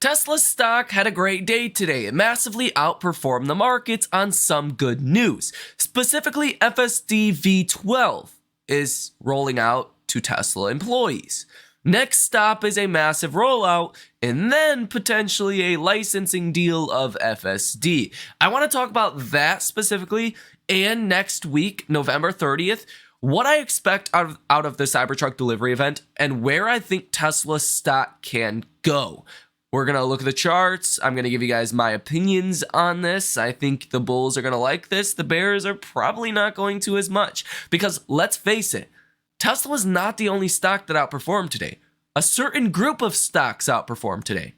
Tesla stock had a great day today. It massively outperformed the markets on some good news. Specifically, FSD V12 is rolling out to Tesla employees. Next stop is a massive rollout and then potentially a licensing deal of FSD. I want to talk about that specifically, and next week, November 30th, what I expect out of the Cybertruck delivery event and where I think Tesla stock can go. We're going to look at the charts. I'm going to give you guys my opinions on this. I think the bulls are going to like this. The bears are probably not going to as much because let's face it, Tesla was not the only stock that outperformed today. A certain group of stocks outperformed today.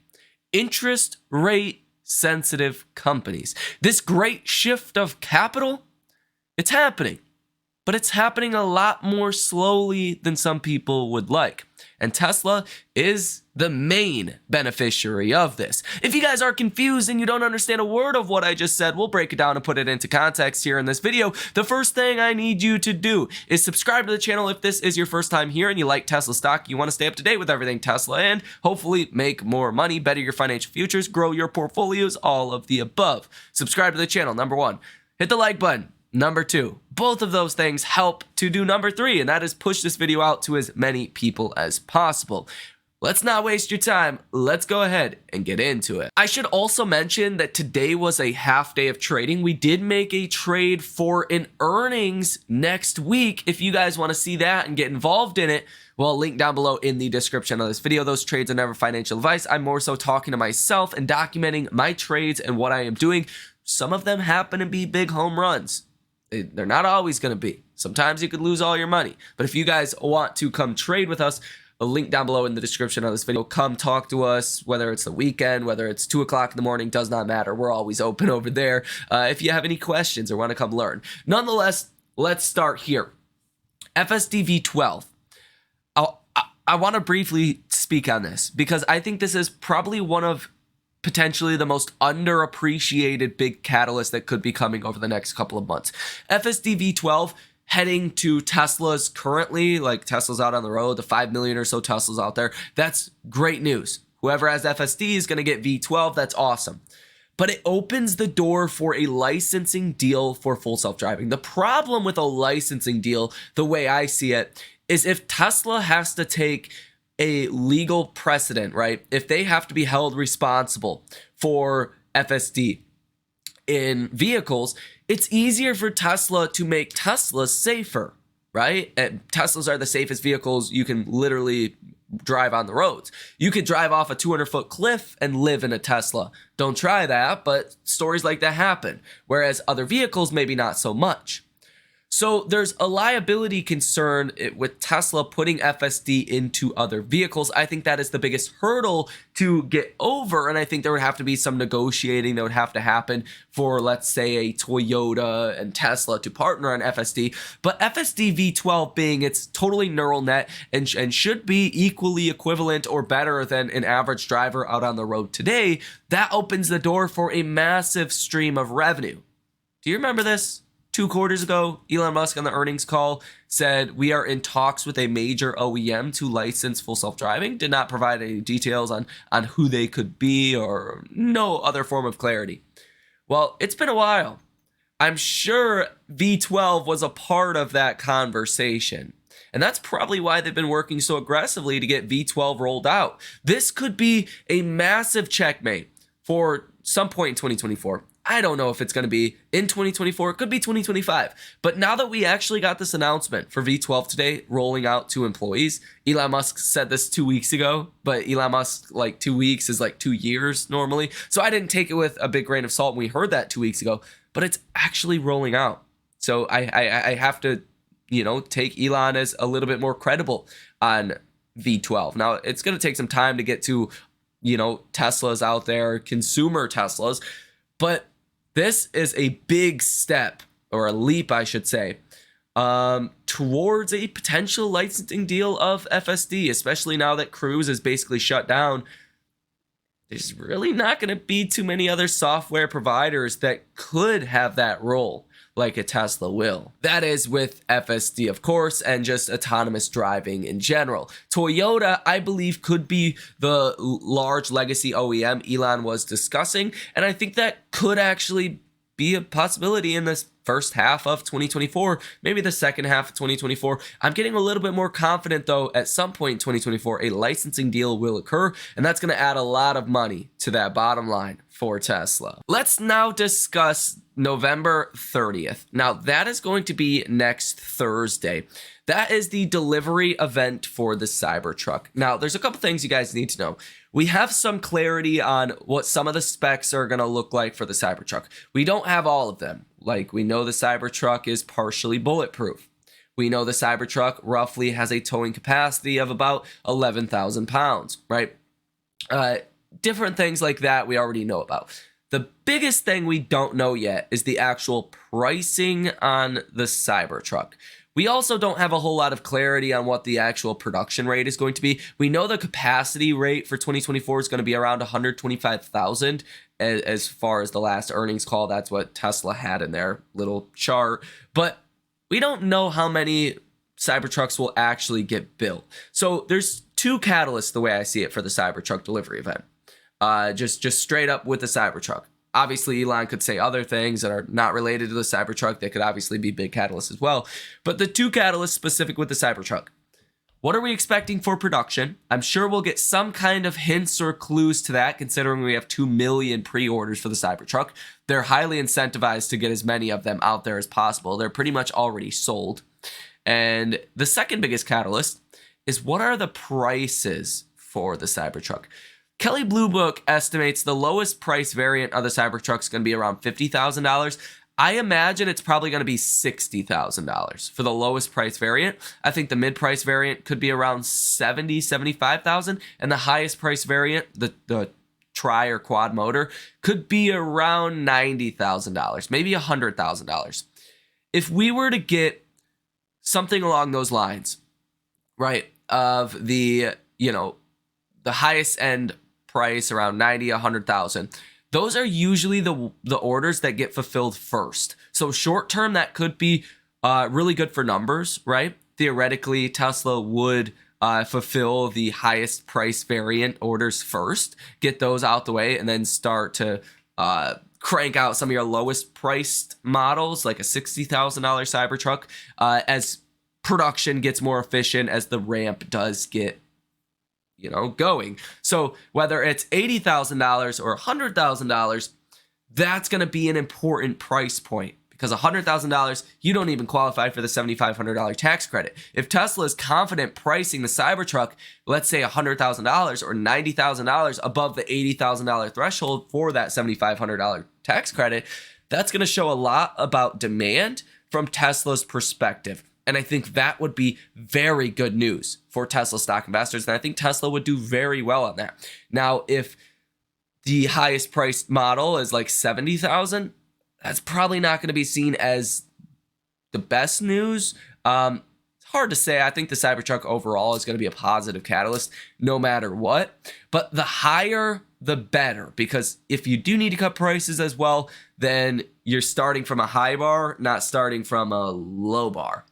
Interest rate sensitive companies. This great shift of capital, it's happening, but it's happening a lot more slowly than some people would like. And Tesla is the main beneficiary of this. If you guys are confused and you don't understand a word of what I just said, we'll break it down and put it into context here in this video. The first thing I need you to do is subscribe to the channel if this is your first time here and you like Tesla stock. You want to stay up to date with everything Tesla and hopefully make more money, better your financial futures, grow your portfolios, all of the above. Subscribe to the channel, number one. Hit the like button. Number two, both of those things help to do number three, and that is push this video out to as many people as possible. Let's not waste your time. Let's go ahead and get into it. I should also mention that today was a half day of trading. We did make a trade for an earnings next week. If you guys want to see that and get involved in it, well, link down below in the description of this video. Those trades are never financial advice. I'm more so talking to myself and documenting my trades and what I am doing. Some of them happen to be big home runs. They're not always going to be. Sometimes you could lose all your money. But if you guys want to come trade with us, a link down below in the description of this video. Come talk to us, whether it's the weekend, whether it's 2 o'clock in the morning, does not matter. We're always open over there if you have any questions or want to come learn. Nonetheless, let's start here. FSD V12. I want to briefly speak on this because I think this is probably one of potentially the most underappreciated big catalyst that could be coming over the next couple of months. FSD V12 heading to Tesla's currently, like Tesla's out on the road, the 5 million or so Teslas out there. That's great news. Whoever has FSD is going to get V12. That's awesome. But it opens the door for a licensing deal for full self-driving. The problem with a licensing deal, the way I see it, is if Tesla has to take a legal precedent, right? If they have to be held responsible for FSD in vehicles, it's easier for Tesla to make Teslas safer, right? And Teslas are the safest vehicles you can literally drive on the roads. You could drive off a 200-foot cliff and live in a Tesla. Don't try that, but stories like that happen. Whereas other vehicles, maybe not so much. So there's a liability concern with Tesla putting FSD into other vehicles. I think that is the biggest hurdle to get over, and I think there would have to be some negotiating that would have to happen for, let's say, a Toyota and Tesla to partner on FSD. But FSD V12 being it's totally neural net and should be equally equivalent or better than an average driver out on the road today, that opens the door for a massive stream of revenue. Do you remember this? 2 quarters ago, Elon Musk on the earnings call said we are in talks with a major OEM to license full self-driving. Did not provide any details on who they could be or no other form of clarity. Well, it's been a while. I'm sure V12 was a part of that conversation. And that's probably why they've been working so aggressively to get V12 rolled out. This could be a massive checkmate for some point in 2024. I don't know if it's going to be in 2024. It could be 2025. But now that we actually got this announcement for V12 today rolling out to employees, Elon Musk said this 2 weeks ago, but Elon Musk, like 2 weeks is like 2 years normally. So I didn't take it with a big grain of salt when we heard that 2 weeks ago, but it's actually rolling out. So I have to, take Elon as a little bit more credible on V12. Now, it's going to take some time to get to, Teslas out there, consumer Teslas, but this is a big step, or a leap, I should say, towards a potential licensing deal of FSD, especially now that Cruise is basically shut down. there's really not going to be too many other software providers that could have that role like a Tesla will. That is with FSD, of course, and just autonomous driving in general. Toyota, I believe, could be the large legacy OEM Elon was discussing, and I think that could actually be a possibility in this first half of 2024, maybe the second half of 2024. I'm getting a little bit more confident, though, at some point in 2024, a licensing deal will occur, and that's going to add a lot of money to that bottom line for Tesla. Let's now discuss November 30th. Now, that is going to be next Thursday. That is the delivery event for the Cybertruck. Now, there's a couple things you guys need to know. We have some clarity on what some of the specs are going to look like for the Cybertruck. We don't have all of them. Like, we know the Cybertruck is partially bulletproof. We know the Cybertruck roughly has a towing capacity of about 11,000 pounds, right? Different things like that we already know about. The biggest thing we don't know yet is the actual pricing on the Cybertruck. We also don't have a whole lot of clarity on what the actual production rate is going to be. We know the capacity rate for 2024 is going to be around 125,000 as far as the last earnings call. That's what Tesla had in their little chart. But we don't know how many Cybertrucks will actually get built. So there's two catalysts the way I see it for the Cybertruck delivery event. Just straight up with the Cybertruck. Obviously, Elon could say other things that are not related to the Cybertruck. They could obviously be big catalysts as well. But the two catalysts specific with the Cybertruck. What are we expecting for production? I'm sure we'll get some kind of hints or clues to that, considering we have 2 million pre-orders for the Cybertruck. They're highly incentivized to get as many of them out there as possible. They're pretty much already sold. And the second biggest catalyst is, what are the prices for the Cybertruck? Kelley Blue Book estimates the lowest price variant of the Cybertruck is going to be around $50,000. I imagine it's probably going to be $60,000 for the lowest price variant. I think the mid-price variant could be around $70,000, $75,000, and the highest price variant, the tri or quad motor, could be around $90,000, maybe $100,000. If we were to get something along those lines, right, of the highest end price around 90, 100,000. Those are usually the orders that get fulfilled first. So short term, that could be really good for numbers, right? Theoretically, Tesla would fulfill the highest price variant orders first, get those out the way, and then start to crank out some of your lowest priced models, like a $60,000 Cybertruck, as production gets more efficient, as the ramp does get going. So whether it's $80,000 or $100,000, that's going to be an important price point, because $100,000, you don't even qualify for the $7,500 tax credit. If Tesla is confident pricing the Cybertruck, let's say $100,000 or $90,000 above the $80,000 threshold for that $7,500 tax credit, that's going to show a lot about demand from Tesla's perspective. And I think that would be very good news for Tesla stock investors. And I think Tesla would do very well on that. Now, if the highest priced model is like $70,000, that's probably not going to be seen as the best news. It's hard to say. I think the Cybertruck overall is going to be a positive catalyst no matter what. But the higher, the better. Because if you do need to cut prices as well, then you're starting from a high bar, not starting from a low bar.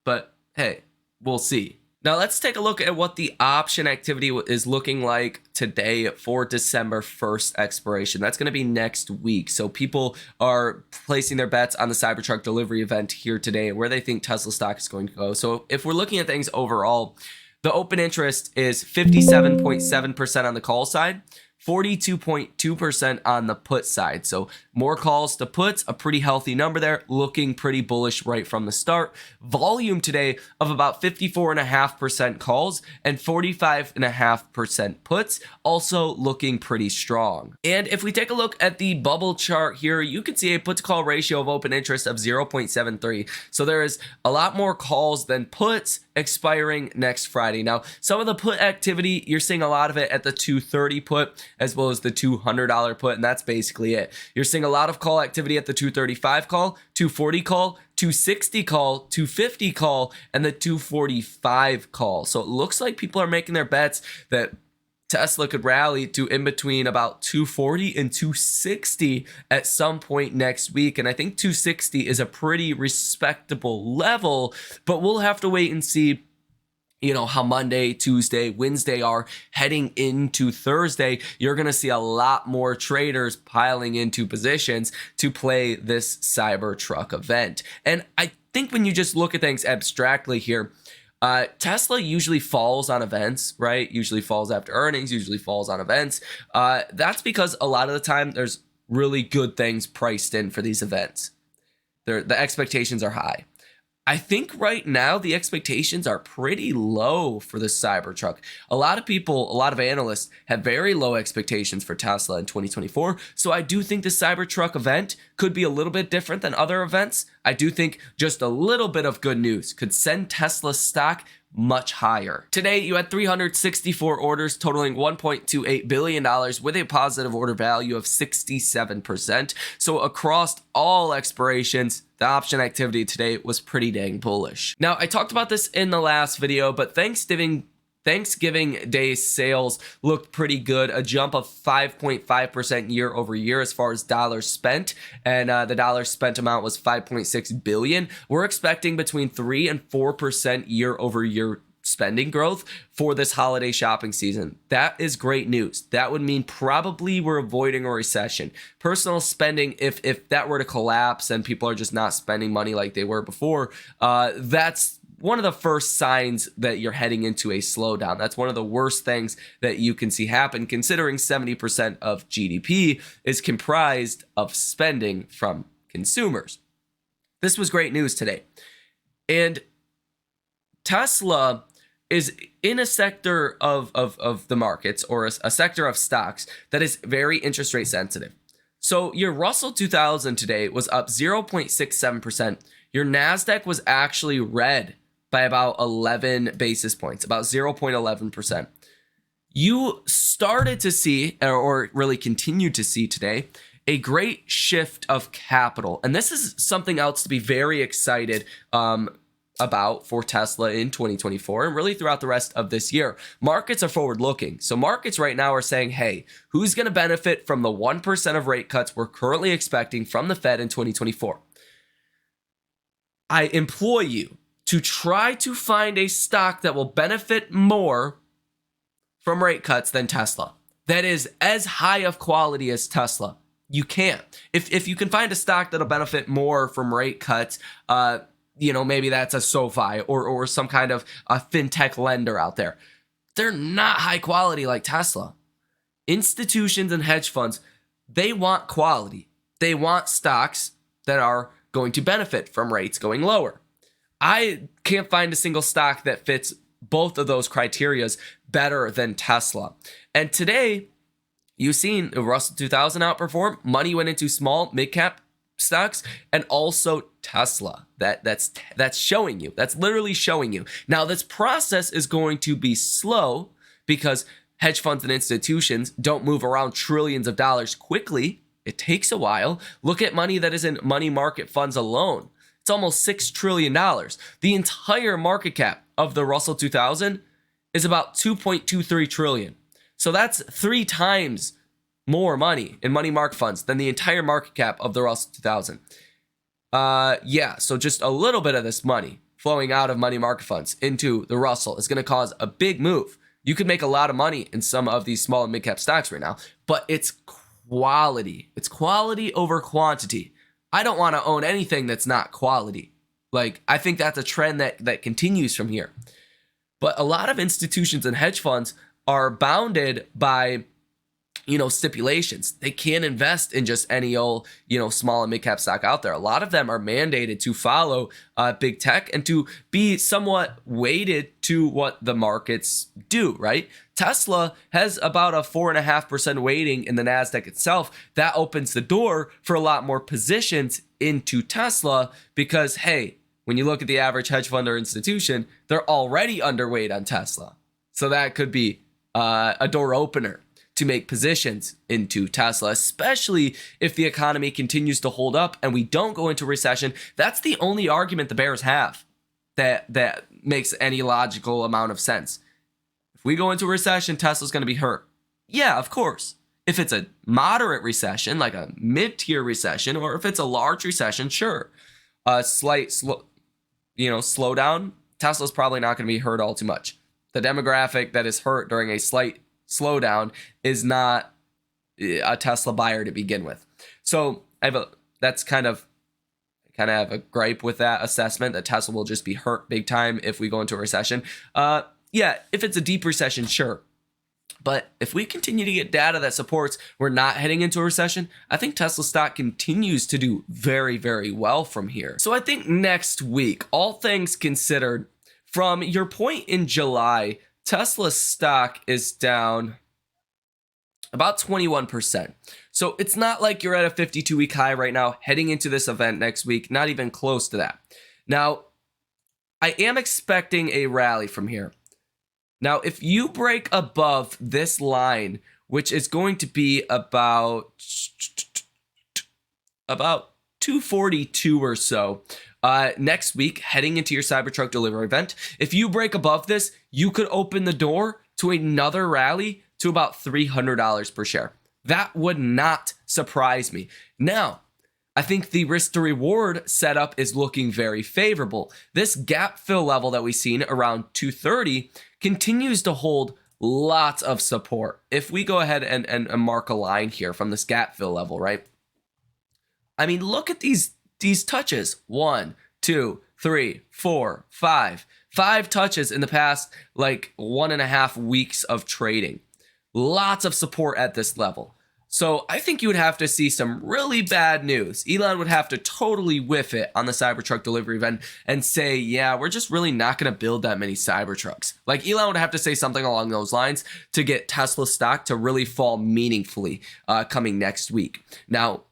But hey, we'll see. Now let's take a look at what the option activity is looking like today for December 1st expiration. That's going to be next week. So people are placing their bets on the Cybertruck delivery event here today and where they think Tesla stock is going to go. So if we're looking at things overall, the open interest is 57.7% on the call side, 42.2% on the put side. So more calls to puts, a pretty healthy number there, looking pretty bullish right from the start. Volume today of about 54.5% calls and 45.5% puts, also looking pretty strong. And if we take a look at the bubble chart here, you can see a put to call ratio of open interest of 0.73. So there is a lot more calls than puts expiring next Friday. Now, some of the put activity, you're seeing a lot of it at the 230 put, as well as the $200 put, and that's basically it. You're seeing a lot of call activity at the 235 call, 240 call, 260 call, 250 call, and the 245 call. So it looks like people are making their bets that Tesla could rally to in between about 240 and 260 at some point next week. And I think 260 is a pretty respectable level, but we'll have to wait and see, how Monday, Tuesday, Wednesday are heading into Thursday. You're going to see a lot more traders piling into positions to play this Cybertruck event. And I think when you just look at things abstractly here, Tesla usually falls on events, right? Usually falls after earnings, usually falls on events. That's because a lot of the time there's really good things priced in for these events. The expectations are high. I think right now the expectations are pretty low for the Cybertruck. A lot of people, a lot of analysts have very low expectations for Tesla in 2024. So I do think the Cybertruck event could be a little bit different than other events. I do think just a little bit of good news could send Tesla stock much higher. Today, you had 364 orders totaling $1.28 billion with a positive order value of 67%. So across all expirations, the option activity today was pretty dang bullish. Now, I talked about this in the last video, but Thanksgiving Day sales looked pretty good, a jump of 5.5% year over year as far as dollars spent, and the dollars spent amount was $5.6 billion. We're expecting between 3 and 4% year over year spending growth for this holiday shopping season. That is great news. That would mean probably we're avoiding a recession. Personal spending, if that were to collapse and people are just not spending money like they were before, that's one of the first signs that you're heading into a slowdown. That's one of the worst things that you can see happen, considering 70% of GDP is comprised of spending from consumers. This was great news today. And Tesla is in a sector of the markets, or a sector of stocks that is very interest rate sensitive. So your Russell 2000 today was up 0.67%. Your NASDAQ was actually red by about 11 basis points, about 0.11%. You started to see, or really continued to see today, a great shift of capital. And this is something else to be very excited about for Tesla in 2024 and really throughout the rest of this year. Markets are forward looking. So markets right now are saying, hey, who's going to benefit from the 1% of rate cuts we're currently expecting from the Fed in 2024? I implore you to try to find a stock that will benefit more from rate cuts than Tesla, that is as high of quality as Tesla. You can't. If you can find a stock that'll benefit more from rate cuts, maybe that's a SoFi or some kind of a fintech lender out there. They're not high quality like Tesla. Institutions and hedge funds, they want quality. They want stocks that are going to benefit from rates going lower. I can't find a single stock that fits both of those criterias better than Tesla. And today, you've seen the Russell 2000 outperform. Money went into small, mid-cap stocks, and also Tesla. That's showing you. That's literally showing you. Now, this process is going to be slow because hedge funds and institutions don't move around trillions of dollars quickly. It takes a while. Look at money that is in money market funds alone. It's almost $6 trillion. The entire market cap of the Russell 2000 is about $2.23 trillion. So that's 3 times more money in money market funds than the entire market cap of the Russell 2000. So just a little bit of this money flowing out of money market funds into the Russell is going to cause a big move. You could make a lot of money in some of these small and mid cap stocks right now, but it's quality. It's quality over quantity. I don't want to own anything that's not quality. I think that's a trend that continues from here. But a lot of institutions and hedge funds are bounded by stipulations. They can't invest in just any old, small and mid cap stock out there. A lot of them are mandated to follow big tech and to be somewhat weighted to what the markets do, right? Tesla has about a 4.5% weighting in the NASDAQ itself. That opens the door for a lot more positions into Tesla because, hey, when you look at the average hedge fund or institution, they're already underweight on Tesla. So that could be a door opener to make positions into Tesla, especially if the economy continues to hold up and we don't go into recession. That's the only argument the bears have that makes any logical amount of sense. If If we go into a recession, Tesla's going to be hurt. Yeah, of course. If it's a moderate recession, like a mid-tier recession, or if it's a large recession, sure. A slight slowdown, Tesla's probably not going to be hurt all too much. The demographic that is hurt during a slight slowdown is not a Tesla buyer to begin with. So that's kind of have a gripe with that assessment that Tesla will just be hurt big time if we go into a recession. Yeah, if it's a deep recession, sure. But if we continue to get data that supports we're not heading into a recession, I think Tesla stock continues to do very, very well from here. So I think next week, all things considered, from your point in July, Tesla stock is down about 21%. So it's not like you're at a 52-week high right now heading into this event next week, not even close to that. Now, I am expecting a rally from here. Now, if you break above this line, which is going to be about 242 or so, next week, heading into your Cybertruck delivery event, if you break above this, you could open the door to another rally to about $300 per share. That would not surprise me. Now, I think the risk to reward setup is looking very favorable. This gap fill level that we've seen around 230 continues to hold lots of support. If we go ahead and mark a line here from this gap fill level, right? I mean, look at these touches. 1, 2, 3, 4, 5. 5 touches in the past like 1.5 weeks of trading. Lots of support at this level. So I think you would have to see some really bad news. Elon would have to totally whiff it on the Cybertruck delivery event and say, yeah, we're just really not going to build that many Cybertrucks. Like Elon would have to say something along those lines to get Tesla stock to really fall meaningfully coming next week. Now,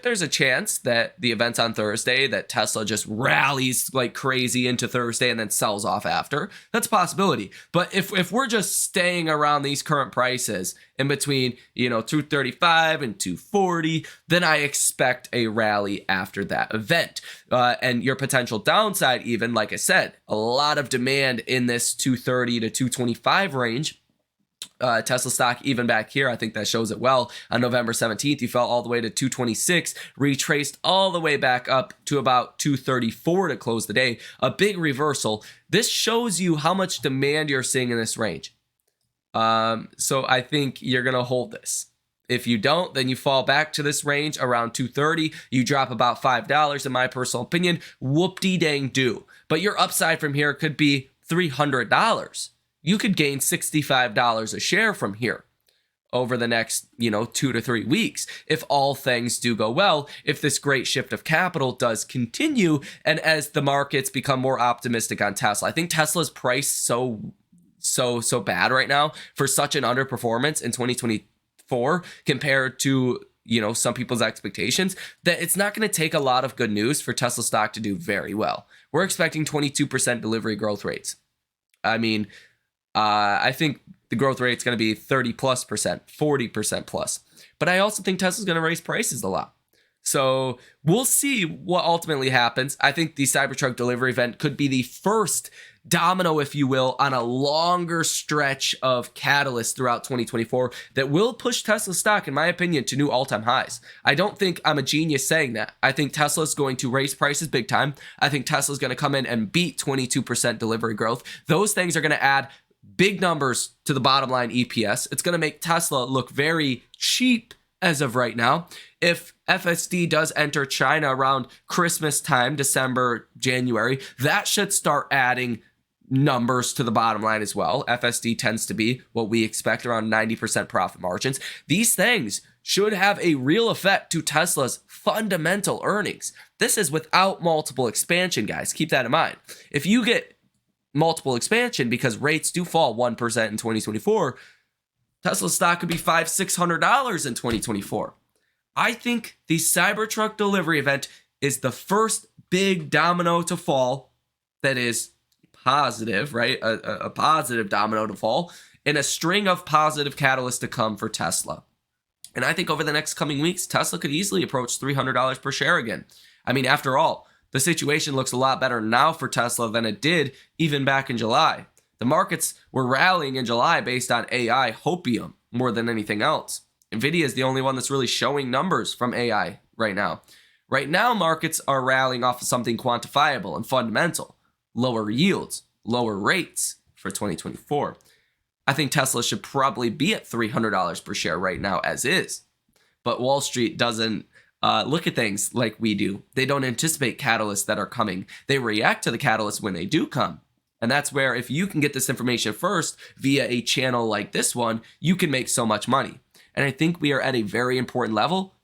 there's a chance that the event's on Thursday, that Tesla just rallies like crazy into Thursday and then sells off after. That's a possibility. But if we're just staying around these current prices in between, 235 and 240, then I expect a rally after that event. And your potential downside, even, like I said, a lot of demand in this 230 to 225 range. Tesla stock, even back here, I think that shows it well. On November 17th, you fell all the way to 226, retraced all the way back up to about 234 to close the day. A big reversal. This shows you how much demand you're seeing in this range. So I think you're going to hold this. If you don't, then you fall back to this range around 230. You drop about $5, in my personal opinion. Whoop-de-dang-do. But your upside from here could be $300. You could gain $65 a share from here over the next, 2 to 3 weeks if all things do go well, if this great shift of capital does continue, and as the markets become more optimistic on Tesla. I think Tesla's priced so bad right now for such an underperformance in 2024 compared to some people's expectations, that it's not going to take a lot of good news for Tesla stock to do very well. We're expecting 22% delivery growth rates. I mean, I think the growth rate is going to be 30+%, 40% plus. But I also think Tesla's going to raise prices a lot. So we'll see what ultimately happens. I think the Cybertruck delivery event could be the first domino, if you will, on a longer stretch of catalysts throughout 2024 that will push Tesla stock, in my opinion, to new all-time highs. I don't think I'm a genius saying that. I think Tesla's going to raise prices big time. I think Tesla's going to come in and beat 22% delivery growth. Those things are going to add big numbers to the bottom line EPS. It's going to make Tesla look very cheap as of right now. If FSD does enter China around Christmas time, December, January, that should start adding numbers to the bottom line as well. FSD tends to be what we expect, around 90% profit margins. These things should have a real effect to Tesla's fundamental earnings. This is without multiple expansion, guys. Keep that in mind. If you get multiple expansion, because rates do fall 1% in 2024, Tesla stock could be $500-$600 in 2024. I think the Cybertruck delivery event is the first big domino to fall that is positive, right? A positive domino to fall in a string of positive catalysts to come for Tesla. And I think over the next coming weeks, Tesla could easily approach $300 per share again. I mean, after all, the situation looks a lot better now for Tesla than it did even back in July. The markets were rallying in July based on AI hopium more than anything else. Nvidia is the only one that's really showing numbers from AI right now. Right now, markets are rallying off of something quantifiable and fundamental: lower yields, lower rates for 2024. I think Tesla should probably be at $300 per share right now as is. But Wall Street doesn't look at things like we do. They don't anticipate catalysts that are coming. They react to the catalysts when they do come. And that's where, if you can get this information first via a channel like this one, you can make so much money. And I think we are at a very important level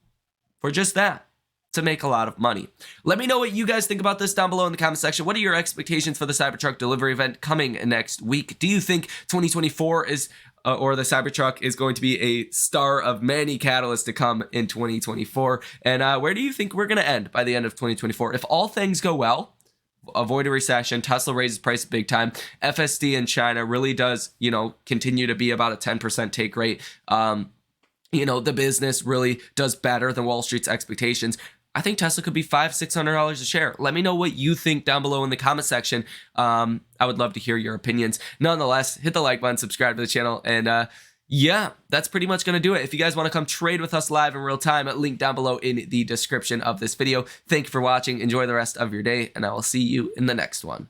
for just that, to make a lot of money. Let me know what you guys think about this down below in the comment section. What are your expectations for the Cybertruck delivery event coming next week? Do you think 2024 is or the Cybertruck is going to be a star of many catalysts to come in 2024? And where do you think we're going to end by the end of 2024? If all things go well, avoid a recession, Tesla raises price big time, FSD in China really does, continue to be about a 10% take rate. The business really does better than Wall Street's expectations. I think Tesla could be $500-$600 a share. Let me know what you think down below in the comment section. I would love to hear your opinions. Nonetheless, hit the like button, subscribe to the channel, and yeah, that's pretty much going to do it. If you guys want to come trade with us live in real time, link down below in the description of this video. Thank you for watching. Enjoy the rest of your day, and I will see you in the next one.